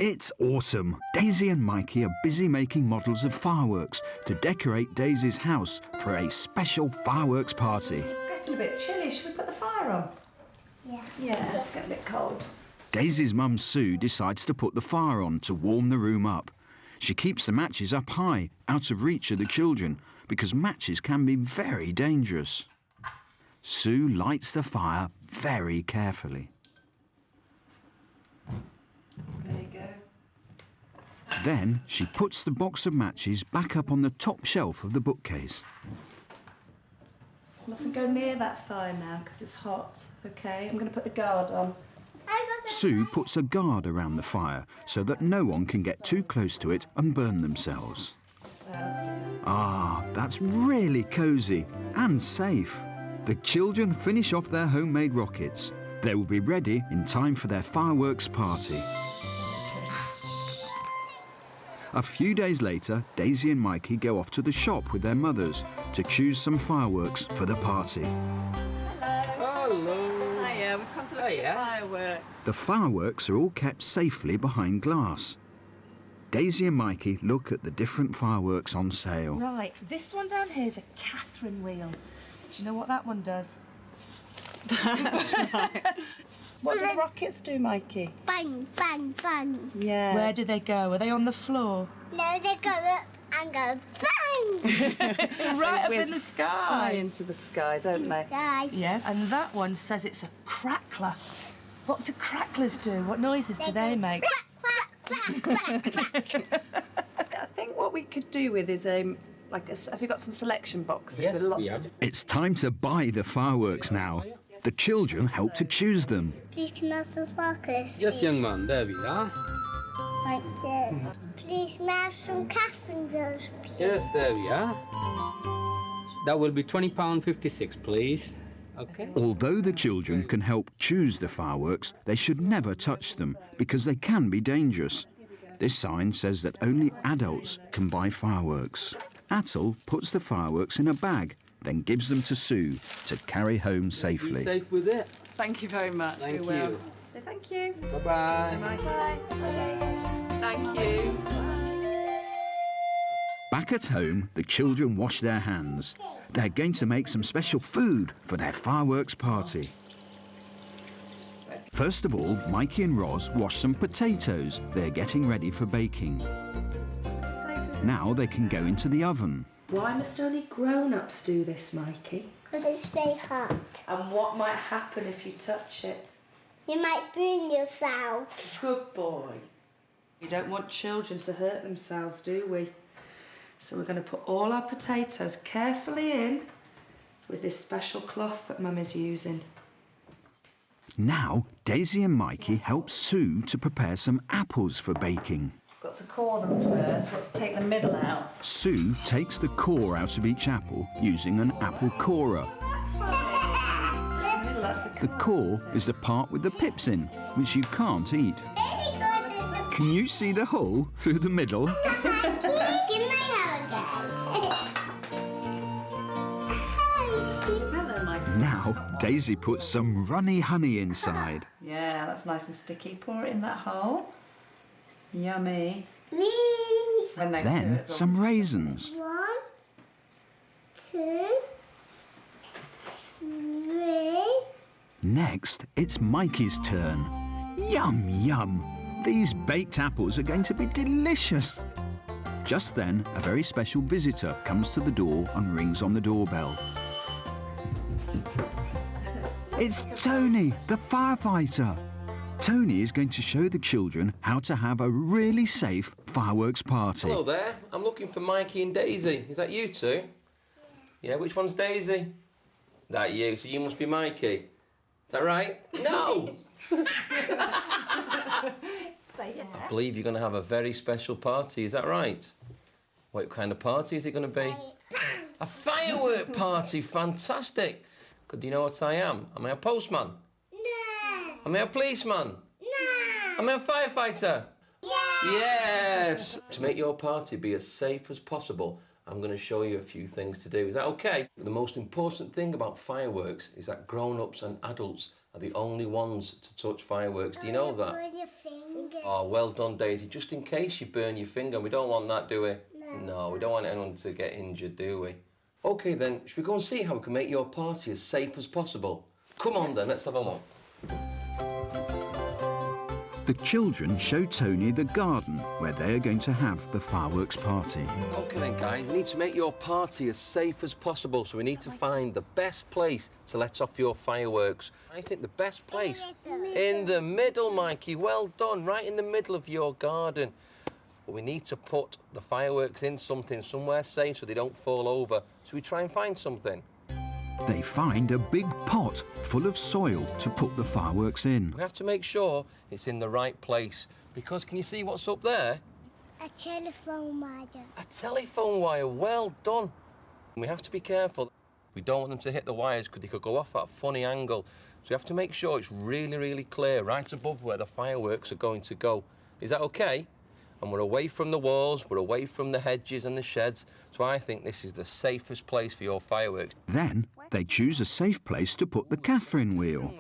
It's autumn. Daisy and Mikey are busy making models of fireworks to decorate Daisy's house for a special fireworks party. It's getting a bit chilly. Should we put the fire on? Yeah. Yeah, it's getting a bit cold. Daisy's mum, Sue, decides to put the fire on to warm the room up. She keeps the matches up high, out of reach of the children, because matches can be very dangerous. Sue lights the fire very carefully. There you go. Then she puts the box of matches back up on the top shelf of the bookcase. Mustn't go near that fire now because it's hot, OK? I'm going to put the guard on. Sue puts a guard around the fire so that no one can get too close to it and burn themselves. Ah, that's really cosy and safe. The children finish off their homemade rockets. They will be ready in time for their fireworks party. A few days later, Daisy and Mikey go off to the shop with their mothers to choose some fireworks for the party. Hello. Hiya, we've come to look at fireworks. The fireworks are all kept safely behind glass. Daisy and Mikey look at the different fireworks on sale. Right, this one down here is a Catherine wheel. Do you know what that one does? That's right. What do rockets do, Mikey? Bang, bang, bang. Yeah. Where do they go? Are they on the floor? No, they go up and go bang. Right up whiz in the high sky. into the sky, don't they? Guy. Yeah, and that one says it's a crackler. What do cracklers do? What noises do they make? Quack, quack, quack, quack. I think what we could do with is have you got some selection boxes Yes, with lots we have. It's time to buy the fireworks now. The children help to choose them. Please can I have some sparklers? Yes, young man, there we are. Thank you. Please can I have some Catherine wheels, please? Yes, there we are. That will be £20.56, please. Okay. Although the children can help choose the fireworks, they should never touch them because they can be dangerous. This sign says that only adults can buy fireworks. Atul puts the fireworks in a bag, then gives them to Sue to carry home Be safely. safe with it. Thank you very much. Thank we will. you. Say thank you. Bye-bye. Bye. Thank you. Back at home, the children wash their hands. They're going to make some special food for their fireworks party. First of all, Mikey and Roz wash some potatoes. They're getting ready for baking. Now they can go into the oven. Why must only grown-ups do this, Mikey? Because it's very hot. And what might happen if you touch it? You might burn yourself. Good boy. We don't want children to hurt themselves, do we? So we're going to put all our potatoes carefully in with this special cloth that Mum is using. Now, Daisy and Mikey help Sue to prepare some apples for baking. Got to core them first. Let's take the middle out. Sue takes the core out of each apple using an apple corer. The middle, that's the The core is the part with the pips in, which you can't eat. Very good. Can you see the hole through the middle? Can I have a go? Hello, Mikey. Now, Daisy puts some runny honey inside. Yeah, that's nice and sticky. Pour it in that hole. Yummy. Wee. When they Then do it, some raisins. 1, 2, 3. Next, it's Mikey's turn. Yum, yum. These baked apples are going to be delicious. Just then, a very special visitor comes to the door and rings on the doorbell. It's Tony, the firefighter. Tony is going to show the children how to have a really safe fireworks party. Hello there. I'm looking for Mikey and Daisy. Is that you two? Yeah, which one's Daisy? That you, so you must be Mikey. Is that right? No! I believe you're going to have a very special party, is that right? What kind of party is it going to be? A firework party, fantastic. Do you know what I am? Am I a postman? No. Am I a policeman? No. Am I a firefighter? Yeah. Yes! To make your party be as safe as possible, I'm going to show you a few things to do. Is that okay? The most important thing about fireworks is that grown-ups and adults are the only ones to touch fireworks. Do you know that? Burn your finger. Oh, well done, Daisy. Just in case you burn your finger. We don't want that, do we? No, we don't want anyone to get injured, do we? OK, then, should we go and see how we can make your party as safe as possible? Come on, then, let's have a look. The children show Tony the garden where they are going to have the fireworks party. OK then, guys, we need to make your party as safe as possible, so we need to find the best place to let off your fireworks. I think the best place... In the middle, Mikey, well done, right in the middle of your garden. But we need to put the fireworks in somewhere safe so they don't fall over. So we try and find something. They find a big pot full of soil to put the fireworks in. We have to make sure it's in the right place, because can you see what's up there? A telephone wire. A telephone wire, well done. We have to be careful. We don't want them to hit the wires because they could go off at a funny angle. So we have to make sure it's really, really clear right above where the fireworks are going to go. Is that OK? And we're away from the walls, we're away from the hedges and the sheds, so I think this is the safest place for your fireworks. Then they choose a safe place to put the Catherine wheel.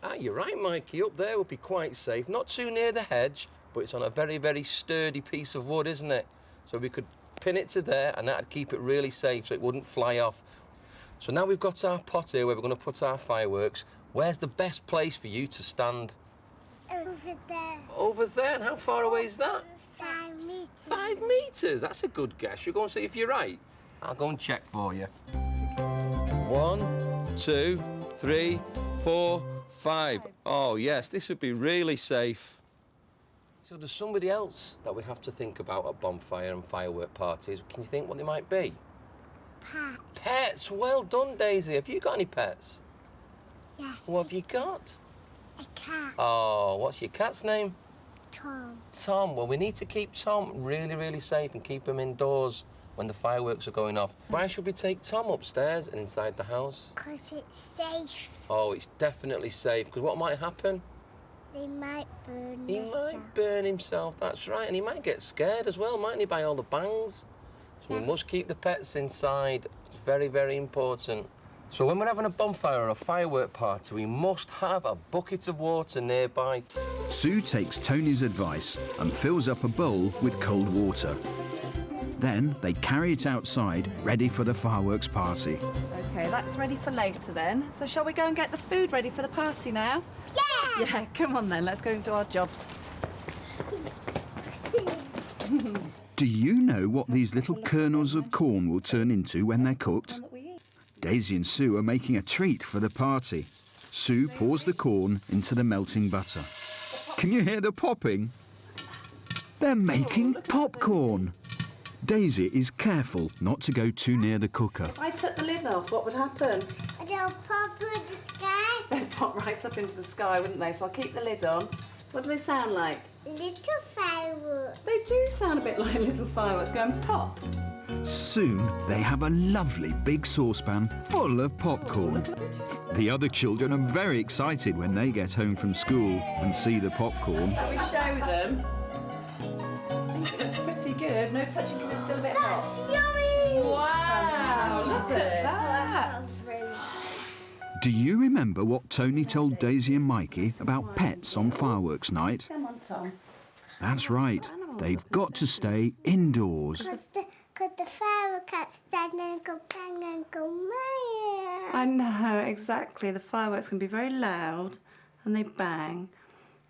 Ah, you're right, Mikey. Up there would be quite safe. Not too near the hedge, but it's on a very, very sturdy piece of wood, isn't it? So we could pin it to there, and that'd keep it really safe so it wouldn't fly off. So now we've got our pot here where we're going to put our fireworks. Where's the best place for you to stand? Over there. Over there? And how far away is that? 5 meters. 5 metres? That's a good guess. You'll go and see if you're right. I'll go and check for you. 1, 2, 3, 4, 5. Oh, yes, this would be really safe. So there's somebody else that we have to think about at bonfire and firework parties. Can you think what they might be? Pat. Pets. Well done, Daisy. Have you got any pets? Yes. What have you got? A cat. Oh, what's your cat's name? Tom. Tom. Well, we need to keep Tom really, really safe and keep him indoors when the fireworks are going off. Why should we take Tom upstairs and inside the house? Because it's safe. Oh, it's definitely safe, because what might happen? They might burn He themselves. might burn himself, that's right, and he might get scared as well, mightn't he, by all the bangs? So we must keep the pets inside. It's very, very important. So when we're having a bonfire or a firework party, we must have a bucket of water nearby. Sue takes Tony's advice and fills up a bowl with cold water. Then they carry it outside, ready for the fireworks party. OK, that's ready for later then. So shall we go and get the food ready for the party now? Yeah! Yeah, come on then, let's go and do our jobs. Do you know what these little kernels of corn will turn into when they're cooked? Daisy and Sue are making a treat for the party. Sue pours the corn into the melting butter. Can you hear the popping? They're making popcorn. Daisy is careful not to go too near the cooker. If I took the lid off, what would happen? They'll pop in the sky. They'd pop right up into the sky, wouldn't they? So I'll keep the lid on. What do they sound like? Little fireworks. They do sound a bit like little fireworks going pop. Soon they have a lovely big saucepan full of popcorn. The other children are very excited when they get home from school and see the popcorn. Shall we show them? I think it looks pretty good. No touching because it's still a bit hot. Yummy! Wow, look at that. Smells really nice. Do you remember what Tony told Daisy and Mikey about pets on fireworks night? Come on, Tom. That's right. They've got to stay indoors. Because the fireworks stand and go bang and go meow. I know, exactly. The fireworks can be very loud and they bang.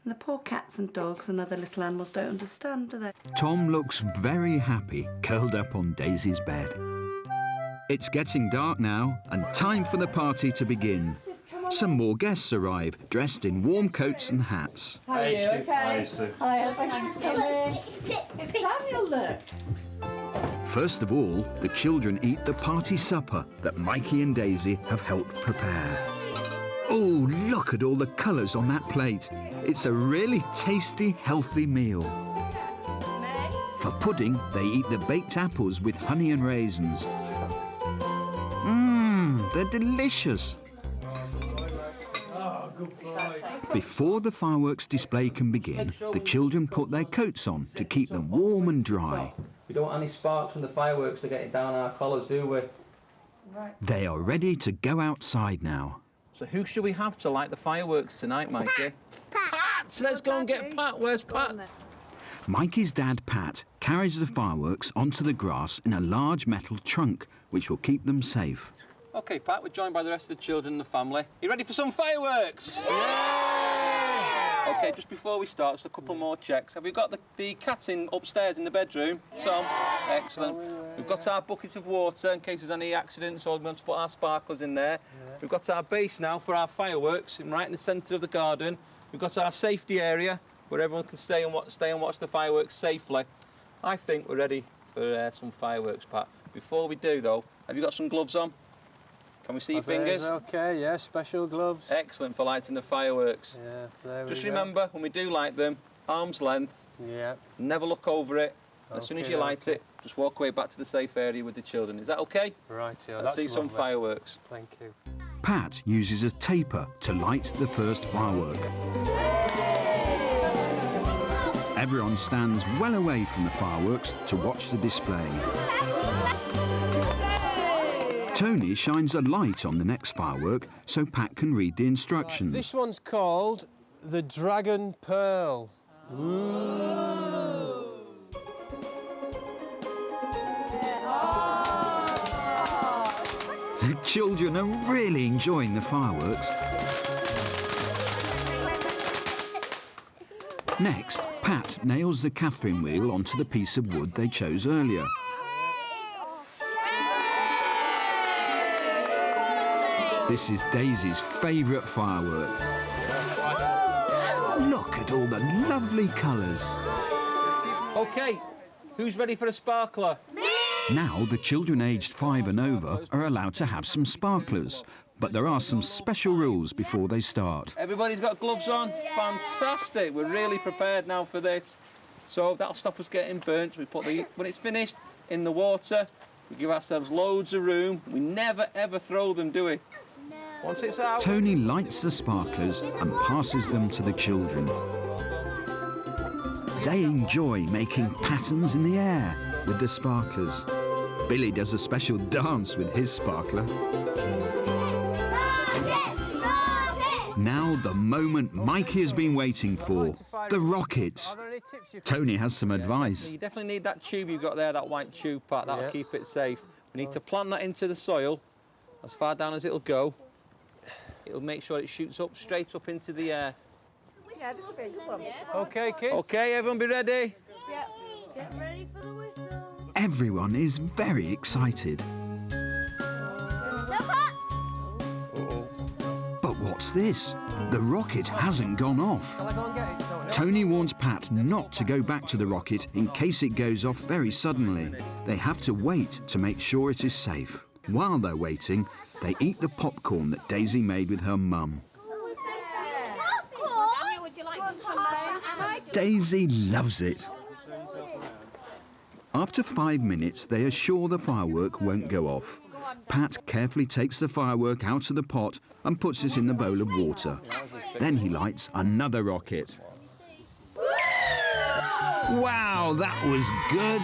And the poor cats and dogs and other little animals don't understand, do they? Tom looks very happy, curled up on Daisy's bed. It's getting dark now and time for the party to begin. Some more guests arrive, dressed in warm coats and hats. How are you? Okay. Hi, Sue. Hi, thanks for coming. It's Daniel, look. First of all, the children eat the party supper that Mikey and Daisy have helped prepare. Oh, look at all the colours on that plate. It's a really tasty, healthy meal. For pudding, they eat the baked apples with honey and raisins. Mmm, they're delicious. Before the fireworks display can begin, the children put their coats on to keep them warm and dry. We don't want any sparks from the fireworks to get down our collars, do we? They are ready to go outside now. So who should we have to light the fireworks tonight, Mikey? Pat! Let's go and get Pat. Where's Pat? Mikey's dad, Pat, carries the fireworks onto the grass in a large metal trunk, which will keep them safe. OK, Pat, we're joined by the rest of the children and the family. You ready for some fireworks? Yeah! OK, just before we start, just a couple more checks. Have we got the cat upstairs in the bedroom? Yeah. Tom? Excellent. We've got our buckets of water in case there's any accidents, or we want to put our sparklers in there. Yeah. We've got our base now for our fireworks, right in the centre of the garden. We've got our safety area where everyone can stay and watch the fireworks safely. I think we're ready for some fireworks, Pat. Before we do, though, have you got some gloves on? Can we see your fingers? OK, yeah, special gloves. Excellent for lighting the fireworks. Yeah, there we go. Just remember, when we do light them, arm's length. Yeah. Never look over it. As soon as you light it, just walk away back to the safe area with the children. Is that OK? Right, yeah. Let's see some fireworks. Thank you. Pat uses a taper to light the first firework. Everyone stands well away from the fireworks to watch the display. Tony shines a light on the next firework so Pat can read the instructions. This one's called the Dragon Pearl. Ooh. The children are really enjoying the fireworks. Next, Pat nails the Catherine wheel onto the piece of wood they chose earlier. This is Daisy's favourite firework. Look at all the lovely colours. OK, who's ready for a sparkler? Now the children aged 5 and over are allowed to have some sparklers, but there are some special rules before they start. Everybody's got gloves on? Yeah. Fantastic. We're really prepared now for this. So that'll stop us getting burnt. We put when it's finished, in the water. We give ourselves loads of room. We never, ever throw them, do we? No. Once it's out... Tony lights the sparklers and passes them to the children. They enjoy making patterns in the air with the sparklers. Billy does a special dance with his sparkler. Now the moment Mikey has been waiting for, the rockets. Tony has some advice. You definitely need that tube you've got there, that white tube, Pat. That'll keep it safe. We need to plant that into the soil as far down as it'll go. It'll make sure it shoots up, straight up into the air. Yeah, this is a very good one. OK, kids. OK, everyone be ready? Yep. Get ready for the whistle. Everyone is very excited. But what's this? The rocket hasn't gone off. Tony warns Pat not to go back to the rocket in case it goes off very suddenly. They have to wait to make sure it is safe. While they're waiting, they eat the popcorn that Daisy made with her mum. Daisy loves it. After 5 minutes, they are sure the firework won't go off. Pat carefully takes the firework out of the pot and puts it in the bowl of water. Then he lights another rocket. Wow, that was good!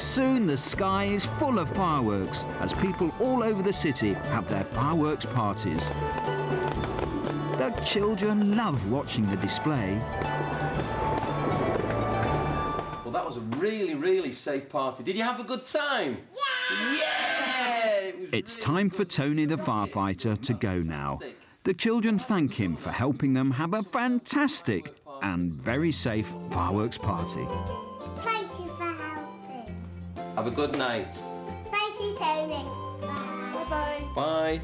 Soon the sky is full of fireworks as people all over the city have their fireworks parties. The children love watching the display. Well, that was a really, really safe party. Did you have a good time? Yeah! Yeah! It's time for Tony the firefighter to go now. The children thank him for helping them have a fantastic and very safe fireworks party. Thank you for helping. Have a good night. Thank you, Tony. Bye. Bye-bye. Bye.